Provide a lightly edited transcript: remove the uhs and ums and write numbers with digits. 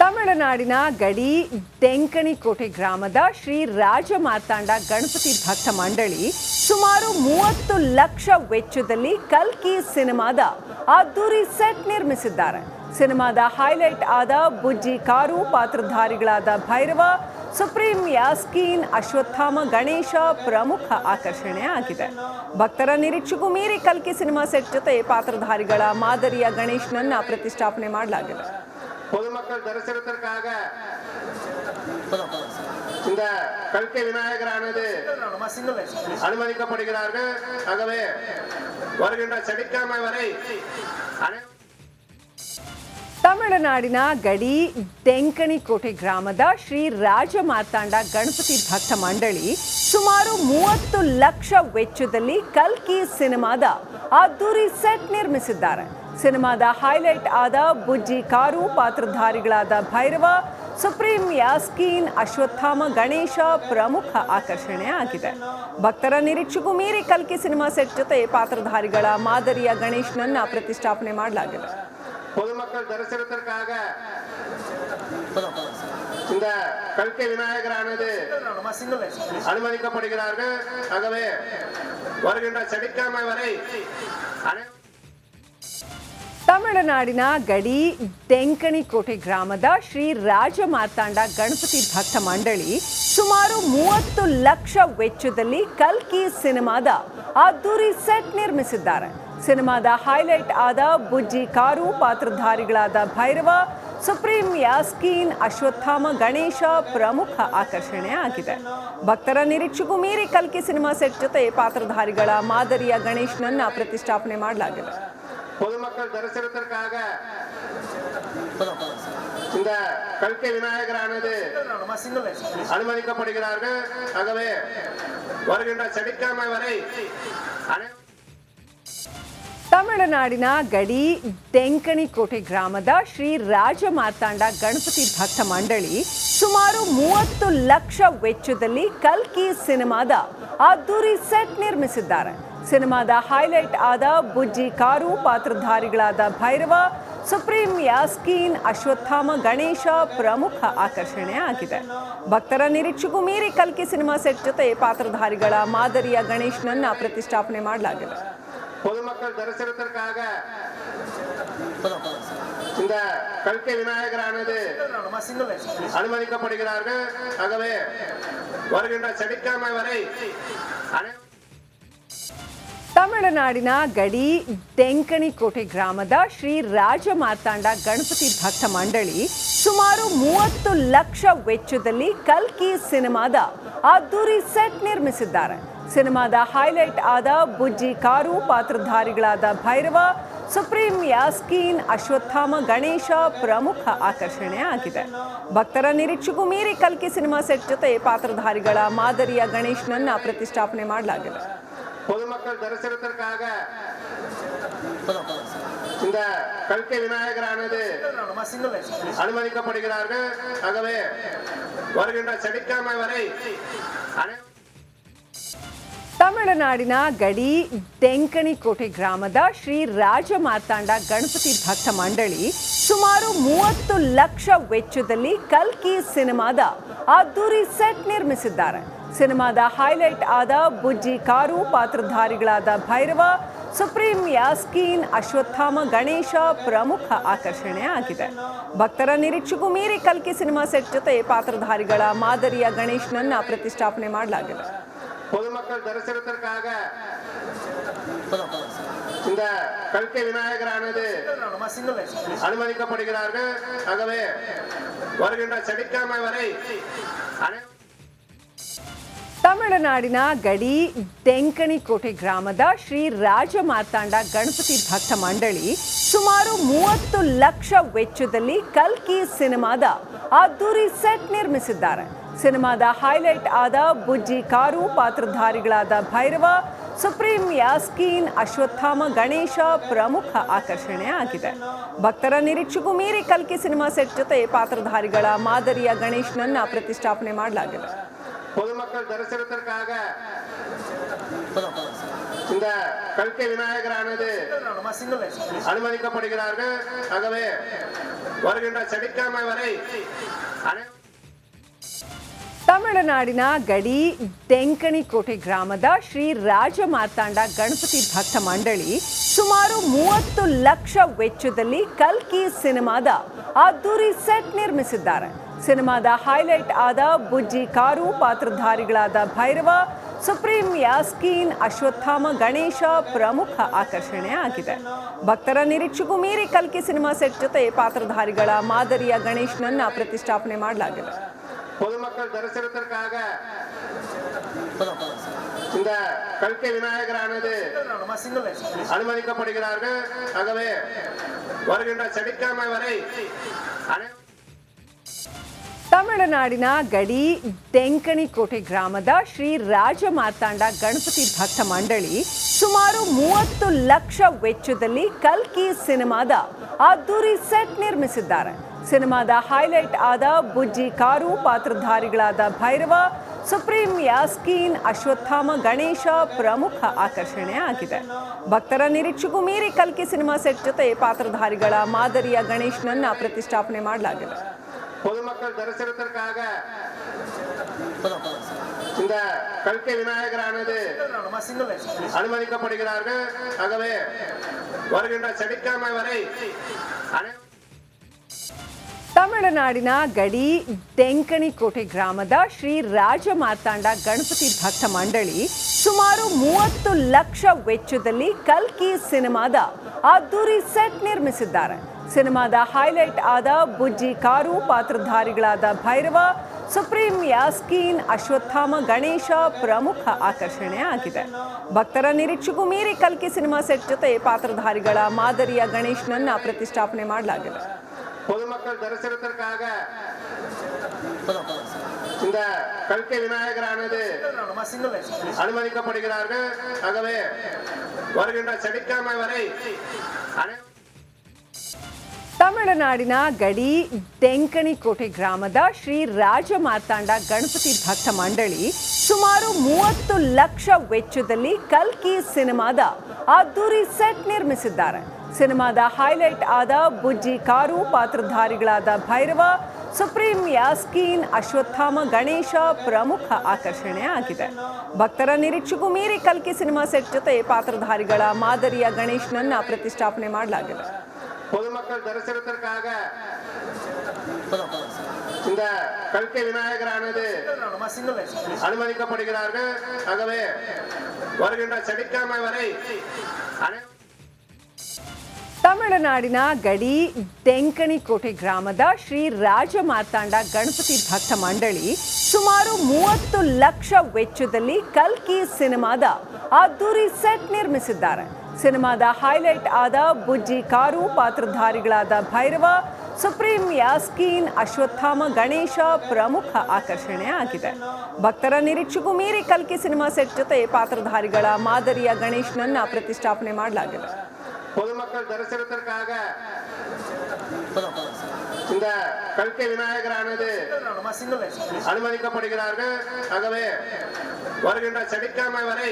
ತಮಿಳುನಾಡಿನ ಗಡಿ ಡೆಂಕಣಿಕೋಟೆ ಗ್ರಾಮದ ಶ್ರೀ ರಾಜ ಮಾರ್ತಾಂಡ ಗಣಪತಿ ಭಕ್ತ ಮಂಡಳಿ ಸುಮಾರು 30 ಲಕ್ಷ ವೆಚ್ಚದಲ್ಲಿ ಕಲ್ಕಿ ಸಿನಿಮಾದ ಅದ್ದೂರಿ ಸೆಟ್ ನಿರ್ಮಿಸಿದ್ದಾರೆ. ಸಿನಿಮಾದ ಹೈಲೈಟ್ ಆದ ಬುಜ್ಜಿ ಕಾರು ಪಾತ್ರಧಾರಿಗಳಾದ ಭೈರವ, ಸುಪ್ರೀಂ ಯಾಸ್ಕೀನ್, ಅಶ್ವತ್ಥಾಮ, ಗಣೇಶ ಪ್ರಮುಖ ಆಕರ್ಷಣೆ ಆಗಿದೆ. ಭಕ್ತರ ನಿರೀಕ್ಷೆಗೂ ಮೀರಿ ಕಲ್ಕಿ ಸಿನಿಮಾ ಸೆಟ್ ಜೊತೆ ಪಾತ್ರಧಾರಿಗಳ ಮಾದರಿಯ ಗಣೇಶನನ್ನ ಪ್ರತಿಷ್ಠಾಪನೆ ಮಾಡಲಾಗಿದೆ. பொதுமக்கள் தரிசனத்திற்காக இந்த கல்கி விநாயகரானது அனுமதிக்கப்படுகிறார்கள். ஆகவே வருகின்ற சனிக்கிழமை வரை ತಮಿಳುನಾಡಿನ ಗಡಿ ಡೆಂಕಣಿಕೋಟೆ ಗ್ರಾಮದ ಶ್ರೀ ರಾಜ ಮಾರ್ತಾಂಡ ಗಣಪತಿ ಭಕ್ತ ಮಂಡಳಿ ಸುಮಾರು 30 ಲಕ್ಷ ವೆಚ್ಚದಲ್ಲಿ ಕಲ್ಕಿ ಸಿನಿಮಾದ ಅದ್ದೂರಿ ಸೆಟ್ ನಿರ್ಮಿಸಿದ್ದಾರೆ. ಸಿನಿಮಾದ ಹೈಲೈಟ್ ಆದ ಬುಜ್ಜಿ ಕಾರು ಪಾತ್ರಧಾರಿಗಳಾದ ಭೈರವ, ಸುಪ್ರೀಂ ಯಾಸ್ಕೀನ್, ಅಶ್ವತ್ಥಾಮ, ಗಣೇಶ ಪ್ರಮುಖ ಆಕರ್ಷಣೆ ಆಗಿದೆ. ಭಕ್ತರ ನಿರೀಕ್ಷೆಗೂ ಮೀರಿ ಕಲ್ಕಿ ಸಿನಿಮಾ ಸೆಟ್ ಜೊತೆ ಪಾತ್ರಧಾರಿಗಳ ಮಾದರಿಯ ಗಣೇಶನನ್ನ ಪ್ರತಿಷ್ಠಾಪನೆ ಮಾಡಲಾಗಿದೆ. பொதுமக்கள் தரிசனத்திற்காக இந்த கல்கி விநாயகரானது அனுமதிக்கப்படுகிறார்கள். ஆகவே வருகின்ற சனிக்கிழமை வரை ತಮಿಳುನಾಡಿನ ಗಡಿ ಡೆಂಕಣಿಕೋಟೆ ಗ್ರಾಮದ ಶ್ರೀ ರಾಜ ಮಾರ್ತಾಂಡ ಗಣಪತಿ ಭಕ್ತ ಮಂಡಳಿ ಸುಮಾರು 30 ಲಕ್ಷ ವೆಚ್ಚದಲ್ಲಿ ಕಲ್ಕಿ ಸಿನಿಮಾದ ಅದ್ದೂರಿ ಸೆಟ್ ನಿರ್ಮಿಸಿದ್ದಾರೆ. ಸಿನಿಮಾದ ಹೈಲೈಟ್ ಆದ ಬುಜ್ಜಿ ಕಾರು ಪಾತ್ರಧಾರಿಗಳಾದ ಭೈರವ, ಸುಪ್ರೀಂ ಯಾಸ್ಕೀನ್, ಅಶ್ವತ್ಥಾಮ, ಗಣೇಶ ಪ್ರಮುಖ ಆಕರ್ಷಣೆ ಆಗಿದೆ. ಭಕ್ತರ ನಿರೀಕ್ಷೆಗೂ ಮೀರಿ ಕಲ್ಕಿ ಸಿನಿಮಾ ಸೆಟ್ ಜೊತೆ ಪಾತ್ರಧಾರಿಗಳ ಮಾದರಿಯ ಗಣೇಶನನ್ನ ಪ್ರತಿಷ್ಠಾಪನೆ ಮಾಡಲಾಗಿದೆ. பொதுமக்கள் தரிசனத்திற்காக இந்த கல்கி விநாயகரானது அனுமதிக்கப்படுகிறார்கள். ஆகவே வருகின்ற சனிக்கிழமை வரை ತಮಿಳುನಾಡಿನ ಗಡಿ ಡೆಂಕಣಿಕೋಟೆ ಗ್ರಾಮದ ಶ್ರೀ ರಾಜ ಮಾರ್ತಾಂಡ ಗಣಪತಿ ಭಕ್ತ ಮಂಡಳಿ ಸುಮಾರು 30 ಲಕ್ಷ ವೆಚ್ಚದಲ್ಲಿ ಕಲ್ಕಿ ಸಿನಿಮಾದ ಅದ್ದೂರಿ ಸೆಟ್ ನಿರ್ಮಿಸಿದ್ದಾರೆ. ಸಿನಿಮಾದ ಹೈಲೈಟ್ ಆದ ಬುಜ್ಜಿ ಕಾರು ಪಾತ್ರಧಾರಿಗಳಾದ ಭೈರವ, ಸುಪ್ರೀಂ ಯಾಸ್ಕೀನ್, ಅಶ್ವತ್ಥಾಮ, ಗಣೇಶ ಪ್ರಮುಖ ಆಕರ್ಷಣೆ ಆಗಿದೆ. ಭಕ್ತರ ನಿರೀಕ್ಷೆಗೂ ಮೀರಿ ಕಲ್ಕಿ ಸಿನಿಮಾ ಸೆಟ್ ಜೊತೆ ಪಾತ್ರಧಾರಿಗಳ ಮಾದರಿಯ ಗಣೇಶನನ್ನ ಪ್ರತಿಷ್ಠಾಪನೆ ಮಾಡಲಾಗಿದೆ. பொதுமக்கள் தரிசனத்திற்காக இந்த கல்கி விநாயகரானது அனுமதிக்கப்படுகிறார்கள். ஆகவே வருகின்ற சனிக்கிழமை வரை ತಮಿಳುನಾಡಿನ ಗಡಿ ಡೆಂಕಣಿಕೋಟೆ ಗ್ರಾಮದ ಶ್ರೀ ರಾಜ ಮಾರ್ತಾಂಡ ಗಣಪತಿ ಭಕ್ತ ಮಂಡಳಿ ಸುಮಾರು 30 ಲಕ್ಷ ವೆಚ್ಚದಲ್ಲಿ ಕಲ್ಕಿ ಸಿನಿಮಾದ ಅದ್ದೂರಿ ಸೆಟ್ ನಿರ್ಮಿಸಿದ್ದಾರೆ. ಸಿನಿಮಾದ ಹೈಲೈಟ್ ಆದ ಬುಜ್ಜಿ ಕಾರು ಪಾತ್ರಧಾರಿಗಳಾದ ಭೈರವ, ಸುಪ್ರೀಂ ಯಾಸ್ಕೀನ್, ಅಶ್ವತ್ಥಾಮ, ಗಣೇಶ ಪ್ರಮುಖ ಆಕರ್ಷಣೆ ಆಗಿದೆ. ಭಕ್ತರ ನಿರೀಕ್ಷೆಗೂ ಮೀರಿ ಕಲ್ಕಿ ಸಿನಿಮಾ ಸೆಟ್ ಜೊತೆ ಪಾತ್ರಧಾರಿಗಳ ಮಾದರಿಯ ಗಣೇಶನನ್ನ ಪ್ರತಿಷ್ಠಾಪನೆ ಮಾಡಲಾಗಿದೆ. பொதுமக்கள் தரிசனத்திற்காக இந்த கல்கி விநாயகரானது அனுமதிக்கப்படுகிறார்கள். ஆகவே வருகின்ற சனிக்கிழமை வரை ತಮಿಳುನಾಡಿನ ಗಡಿ ಡೆಂಕಣಿಕೋಟೆ ಗ್ರಾಮದ ಶ್ರೀ ರಾಜ ಮಾರ್ತಾಂಡ ಗಣಪತಿ ಭಕ್ತ ಮಂಡಳಿ ಸುಮಾರು 30 ಲಕ್ಷ ವೆಚ್ಚದಲ್ಲಿ ಕಲ್ಕಿ ಸಿನಿಮಾದ ಅದ್ದೂರಿ ಸೆಟ್ ನಿರ್ಮಿಸಿದ್ದಾರೆ. ಸಿನಿಮಾದ ಹೈಲೈಟ್ ಆದ ಬುಜ್ಜಿ ಕಾರು ಪಾತ್ರಧಾರಿಗಳಾದ ಭೈರವ, ಸುಪ್ರೀಂ ಯಾಸ್ಕೀನ್, ಅಶ್ವತ್ಥಾಮ, ಗಣೇಶ ಪ್ರಮುಖ ಆಕರ್ಷಣೆ ಆಗಿದೆ. ಭಕ್ತರ ನಿರೀಕ್ಷೆಗೂ ಮೀರಿ ಕಲ್ಕಿ ಸಿನಿಮಾ ಸೆಟ್ ಜೊತೆ ಪಾತ್ರಧಾರಿಗಳ ಮಾದರಿಯ ಗಣೇಶನನ್ನ ಪ್ರತಿಷ್ಠಾಪನೆ ಮಾಡಲಾಗಿದೆ. பொதுமக்கள் தரிசனத்திற்காக இந்த கல்கி விநாயகரானது அனுமதிக்கப்படுகிறார்கள். ஆகவே வருகின்ற சனிக்கிழமை வரை ತಮಿಳುನಾಡಿನ ಗಡಿ ಡೆಂಕಣಿಕೋಟೆ ಗ್ರಾಮದ ಶ್ರೀ ರಾಜ ಮಾರ್ತಾಂಡ ಗಣಪತಿ ಭಕ್ತ ಮಂಡಳಿ ಸುಮಾರು 30 ಲಕ್ಷ ವೆಚ್ಚದಲ್ಲಿ ಕಲ್ಕಿ ಸಿನಿಮಾದ ಅದ್ದೂರಿ ಸೆಟ್ ನಿರ್ಮಿಸಿದ್ದಾರೆ. ಸಿನಿಮಾದ ಹೈಲೈಟ್ ಆದ ಬುಜ್ಜಿ ಕಾರು ಪಾತ್ರಧಾರಿಗಳಾದ ಭೈರವ, ಸುಪ್ರೀಂ ಯಾಸ್ಕೀನ್, ಅಶ್ವತ್ಥಾಮ, ಗಣೇಶ ಪ್ರಮುಖ ಆಕರ್ಷಣೆ ಆಗಿದೆ. ಭಕ್ತರ ನಿರೀಕ್ಷೆಗೂ ಮೀರಿ ಕಲ್ಕಿ ಸಿನಿಮಾ ಸೆಟ್ ಜೊತೆ ಪಾತ್ರಧಾರಿಗಳ ಮಾದರಿಯ ಗಣೇಶನನ್ನ ಪ್ರತಿಷ್ಠಾಪನೆ ಮಾಡಲಾಗಿದೆ. பொதுமக்கள் தரிசனத்திற்காக இந்த கல்கி விநாயகரானது அனுமதிக்கப்படுகிறார்கள். ஆகவே வருகின்ற சனிக்கிழமை வரை ತಮಿಳುನಾಡಿನ ಗಡಿ ಡೆಂಕಣಿಕೋಟೆ ಗ್ರಾಮದ ಶ್ರೀ ರಾಜ ಮಾರ್ತಾಂಡ ಗಣಪತಿ ಭಕ್ತ ಮಂಡಳಿ ಸುಮಾರು 30 ಲಕ್ಷ ವೆಚ್ಚದಲ್ಲಿ ಕಲ್ಕಿ ಸಿನಿಮಾದ ಅದ್ದೂರಿ ಸೆಟ್ ನಿರ್ಮಿಸಿದ್ದಾರೆ. ಸಿನಿಮಾದ ಹೈಲೈಟ್ ಆದ ಬುಜ್ಜಿ ಕಾರು ಪಾತ್ರಧಾರಿಗಳಾದ ಭೈರವ, ಸುಪ್ರೀಂ ಯಾಸ್ಕೀನ್, ಅಶ್ವತ್ಥಾಮ, ಗಣೇಶ ಪ್ರಮುಖ ಆಕರ್ಷಣೆ ಆಗಿದೆ. ಭಕ್ತರ ನಿರೀಕ್ಷೆಗೂ ಮೀರಿ ಕಲ್ಕಿ ಸಿನಿಮಾ ಸೆಟ್ ಜೊತೆ ಪಾತ್ರಧಾರಿಗಳ ಮಾದರಿಯ ಗಣೇಶನನ್ನ ಪ್ರತಿಷ್ಠಾಪನೆ ಮಾಡಲಾಗಿದೆ. பொதுமக்கள் தரிசனத்திற்காக இந்த கல்கி விநாயகரானது அனுமதிக்கப்படுகிறார்கள். ஆகவே வருகின்ற சனிக்கிழமை வரை ತಮಿಳುನಾಡಿನ ಗಡಿ ಡೆಂಕಣಿಕೋಟೆ ಗ್ರಾಮದ ಶ್ರೀ ರಾಜ ಮಾರ್ತಾಂಡ ಗಣಪತಿ ಭಕ್ತ ಮಂಡಳಿ ಸುಮಾರು 30 ಲಕ್ಷ ವೆಚ್ಚದಲ್ಲಿ ಕಲ್ಕಿ ಸಿನಿಮಾದ ಅದ್ದೂರಿ ಸೆಟ್ ನಿರ್ಮಿಸಿದ್ದಾರೆ. ಸಿನಿಮಾದ ಹೈಲೈಟ್ ಆದ ಬುಜ್ಜಿ ಕಾರು ಪಾತ್ರಧಾರಿಗಳಾದ ಭೈರವ, ಸುಪ್ರೀಂ ಯಾಸ್ಕೀನ್, ಅಶ್ವತ್ಥಾಮ, ಗಣೇಶ ಪ್ರಮುಖ ಆಕರ್ಷಣೆ ಆಗಿದೆ. ಭಕ್ತರ ನಿರೀಕ್ಷೆಗೂ ಮೀರಿ ಕಲ್ಕಿ ಸಿನಿಮಾ ಸೆಟ್ ಜೊತೆ ಪಾತ್ರಧಾರಿಗಳ ಮಾದರಿಯ ಗಣೇಶನನ್ನ ಪ್ರತಿಷ್ಠಾಪನೆ ಮಾಡಲಾಗಿದೆ. பொதுமக்கள் தரிசனத்திற்காக இந்த கல்கி விநாயகரானது அனுமதிக்கப்படுகிறார்கள். ஆகவே வருகின்ற சனிக்கிழமை வரை ತಮಿಳುನಾಡಿನ ಗಡಿ ಡೆಂಕಣಿಕೋಟೆ ಗ್ರಾಮದ ಶ್ರೀ ರಾಜ ಮಾರ್ತಾಂಡ ಗಣಪತಿ ಭಕ್ತ ಮಂಡಳಿ ಸುಮಾರು 30 ಲಕ್ಷ ವೆಚ್ಚದಲ್ಲಿ ಕಲ್ಕಿ ಸಿನಿಮಾದ ಅದ್ದೂರಿ ಸೆಟ್ ನಿರ್ಮಿಸಿದ್ದಾರೆ. ಸಿನಿಮಾದ ಹೈಲೈಟ್ ಆದ ಬುಜ್ಜಿ ಕಾರು ಪಾತ್ರಧಾರಿಗಳಾದ ಭೈರವ, ಸುಪ್ರೀಂ ಯಾಸ್ಕೀನ್, ಅಶ್ವತ್ಥಾಮ, ಗಣೇಶ ಪ್ರಮುಖ ಆಕರ್ಷಣೆ ಆಗಿದೆ. ಭಕ್ತರ ನಿರೀಕ್ಷೆಗೂ ಮೀರಿ ಕಲ್ಕಿ ಸಿನಿಮಾ ಸೆಟ್ ಜೊತೆ ಪಾತ್ರಧಾರಿಗಳ ಮಾದರಿಯ ಗಣೇಶನನ್ನ ಪ್ರತಿಷ್ಠಾಪನೆ ಮಾಡಲಾಗಿದೆ. பொதுமக்கள் தரிசனத்திற்காக இந்த கல்கி விநாயகரானது அனுமதிக்கப்படுகிறார்கள். ஆகவே வருகின்ற சனிக்கிழமை வரை ತಮಿಳುನಾಡಿನ ಗಡಿ ಡೆಂಕಣಿಕೋಟೆ ಗ್ರಾಮದ ಶ್ರೀ ರಾಜ ಮಾರ್ತಾಂಡ ಗಣಪತಿ ಭಕ್ತ ಮಂಡಳಿ ಸುಮಾರು 30 ಲಕ್ಷ ವೆಚ್ಚದಲ್ಲಿ ಕಲ್ಕಿ ಸಿನಿಮಾದ ಅದ್ದೂರಿ ಸೆಟ್ ನಿರ್ಮಿಸಿದ್ದಾರೆ. ಸಿನಿಮಾದ ಹೈಲೈಟ್ ಆದ ಬುಜ್ಜಿ ಕಾರು ಪಾತ್ರಧಾರಿಗಳಾದ ಭೈರವ, ಸುಪ್ರೀಂ ಯಾಸ್ಕೀನ್, ಅಶ್ವತ್ಥಾಮ, ಗಣೇಶ ಪ್ರಮುಖ ಆಕರ್ಷಣೆ ಆಗಿದೆ. ಭಕ್ತರ ನಿರೀಕ್ಷೆಗೂ ಮೀರಿ ಕಲ್ಕಿ ಸಿನಿಮಾ ಸೆಟ್ ಜೊತೆ ಪಾತ್ರಧಾರಿಗಳ ಮಾದರಿಯ ಗಣೇಶನನ್ನ ಪ್ರತಿಷ್ಠಾಪನೆ ಮಾಡಲಾಗಿದೆ. பொதுமக்கள் தரிசனத்திற்காக இந்த கல்கி விநாயகரானது அனுமதிக்கப்படுகிறார்கள். ஆகவே வருகின்ற சனிக்கிழமை வரை ತಮಿಳುನಾಡಿನ ಗಡಿ ಡೆಂಕಣಿಕೋಟೆ ಗ್ರಾಮದ ಶ್ರೀ ರಾಜ ಮಾರ್ತಾಂಡ ಗಣಪತಿ ಭಕ್ತ ಮಂಡಳಿ ಸುಮಾರು 30 ಲಕ್ಷ ವೆಚ್ಚದಲ್ಲಿ ಕಲ್ಕಿ ಸಿನಿಮಾದ ಅದ್ದೂರಿ ಸೆಟ್ ನಿರ್ಮಿಸಿದ್ದಾರೆ. ಸಿನಿಮಾದ ಹೈಲೈಟ್ ಆದ ಬುಜ್ಜಿ ಕಾರು ಪಾತ್ರಧಾರಿಗಳಾದ ಭೈರವ, ಸುಪ್ರೀಂ ಯಾಸ್ಕೀನ್, ಅಶ್ವತ್ಥಾಮ, ಗಣೇಶ ಪ್ರಮುಖ ಆಕರ್ಷಣೆ ಆಗಿದೆ. ಭಕ್ತರ ನಿರೀಕ್ಷೆಗೂ ಮೀರಿ ಕಲ್ಕಿ ಸಿನಿಮಾ ಸೆಟ್ ಜೊತೆ ಪಾತ್ರಧಾರಿಗಳ ಮಾದರಿಯ ಗಣೇಶನನ್ನ ಪ್ರತಿಷ್ಠಾಪನೆ ಮಾಡಲಾಗಿದೆ. பொதுமக்கள் தரிசனத்திற்காக இந்த கல்கி விநாயகரானது அனுமதிக்கப்படுகிறார்கள். ஆகவே வருகின்ற சனிக்கிழமை வரை